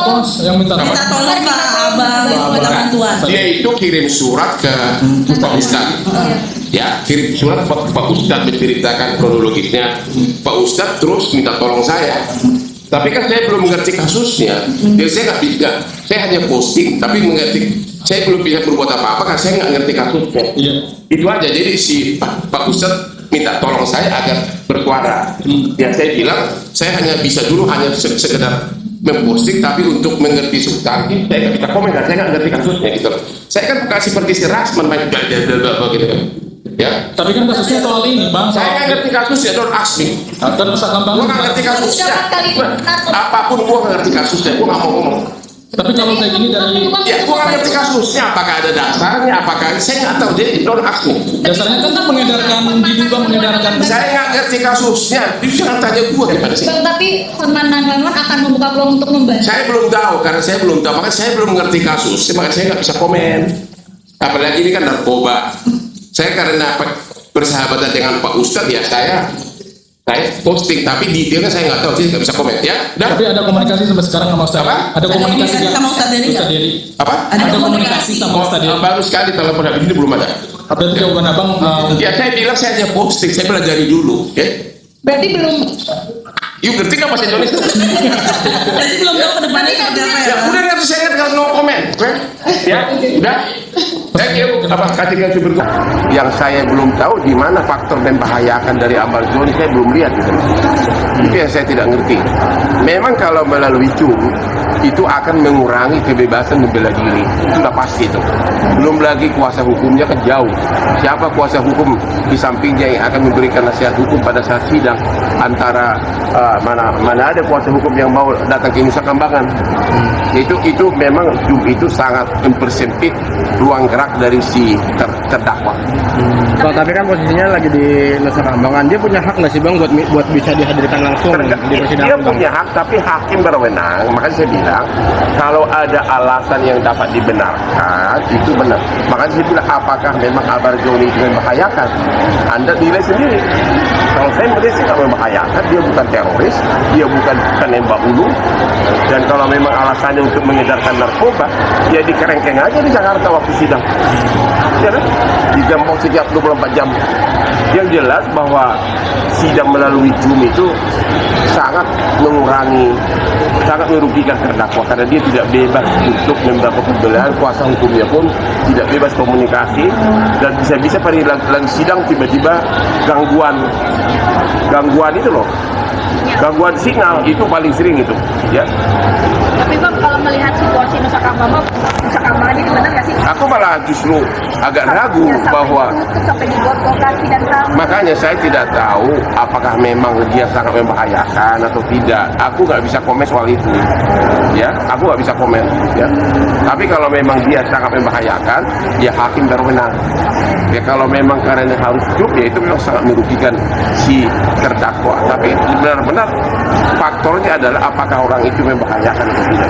Pos yang minta Minta tolong Pak Abang, minta bantuan. Dia itu kirim surat ke Pak Ustadz. Ya, kirim surat ke Pak Ustadz menceritakan kronologisnya. Pak Ustadz terus minta tolong saya. Tapi kan saya belum mengerti kasusnya. Jadi saya nggak bisa. Saya hanya posting, tapi mengerti. Saya belum bisa berbuat apa-apa karena saya nggak ngerti kasusnya. Iya. Itu aja. Jadi si Pak Ustadz minta tolong saya agar bersuara. Ya saya bilang saya hanya bisa dulu hanya sekedar memposting, tapi untuk mengerti substansi saya nggak bisa komen, saya nggak ngerti kasusnya gitu. Saya kan bukan seperti si Rasman main gitu kan. Ya. Tapi kan kasusnya soal ini, Bang. Saya nggak ngerti kasusnya, don't ask me. Kan misalkan Bang. Gua nggak ngerti kasusnya. Apapun gua nggak ngerti kasusnya, gua nggak mau ngomong. Tapi kalau kayak gini dari Ya, gua nggak ngerti kasusnya, apakah ada dasarnya, apakah saya nggak tahu. Jadi don't ask me. dasarnya kan diduga mengedarkan. Saya nggak ngerti kasusnya, dia jangan tanya gua gimana sih. Bang, tapi Hotman 911 akan membuka peluang untuk membantu. Saya belum tahu karena saya belum tahu, makanya saya belum mengerti kasus, makanya saya nggak bisa komen. Apalagi ini kan narkoba. Saya karena bersahabatan dengan Pak Ustadz ya saya posting, tapi detailnya saya nggak tahu, jadi nggak bisa komen ya. Dan Tapi ada komunikasi sampai sekarang sama Ustadz. Apa? Ada komunikasi nggak? sama Ustadz Dedi nggak? Ustadz Dedi. apa? Ada komunikasi sama Ustadz Dedi. Baru sekali telepon habis ini belum ada. Apa itu jawaban Abang? Ya saya bilang saya hanya posting, saya pelajari dulu, oke? Berarti belum. Yuk ngerti nggak bahasa Indonesia? Jadi belum tahu ke depannya seperti apa ya. Ya udah ngerti saya tinggal no comment, oke? Ya udah. Thank you. Apa kasih super. Yang saya belum tahu di mana faktor membahayakan dari Amar Zoni, saya belum lihat gitu. Itu yang saya tidak ngerti. Memang kalau melalui Zoom itu akan mengurangi kebebasan membela diri, itu sudah pasti itu. Belum lagi kuasa hukumnya kan jauh. Siapa kuasa hukum di sampingnya yang akan memberikan nasihat hukum pada saat sidang? Antara mana ada kuasa hukum yang mau datang ke Nusa Kambangan? Itu memang Zoom itu sangat mempersempit ruang gerak dari si terdakwa. Bang, tapi kan posisinya lagi di Nusa Kambangan, dia punya hak nggak sih Bang buat bisa dihadirkan langsung di persidangan? Dia Bang? punya hak, tapi hakim berwenang. Makanya saya bilang kalau ada alasan yang dapat dibenarkan itu benar. Makanya saya bilang apakah memang Amar Zoni itu membahayakan? Anda nilai sendiri. Kalau saya melihat sih tidak membahayakan, dia bukan teroris, dia bukan penembak ulung, dan kalau memang alasannya untuk mengedarkan narkoba, ya dikerengkeng aja di Jakarta waktu sidang. Ya kan? Digembok setiap 24 jam. Yang jelas bahwa sidang melalui Zoom itu sangat mengurangi, sangat merugikan terdakwa karena dia tidak bebas untuk mendapat pembelaan, kuasa hukumnya pun tidak bebas komunikasi, dan bisa-bisa pada dalam sidang tiba-tiba gangguan itu loh, gangguan sinyal itu paling sering itu, ya. Tapi Bang, kalau melihat situasi Nusa Kambangan itu benar nggak sih? Aku malah justru agak ragu bahwa Sampai dibuat lokasi dan ramai. makanya saya tidak tahu apakah memang dia sangat membahayakan atau tidak. Aku nggak bisa komen soal itu, ya. Aku nggak bisa komen, ya. Tapi kalau memang dia sangat membahayakan, ya hakim berwenang. Ya kalau memang karena harus hidup, ya itu memang sangat merugikan si terdakwa. Tapi benar-benar faktornya adalah apakah orang itu membahayakan atau tidak.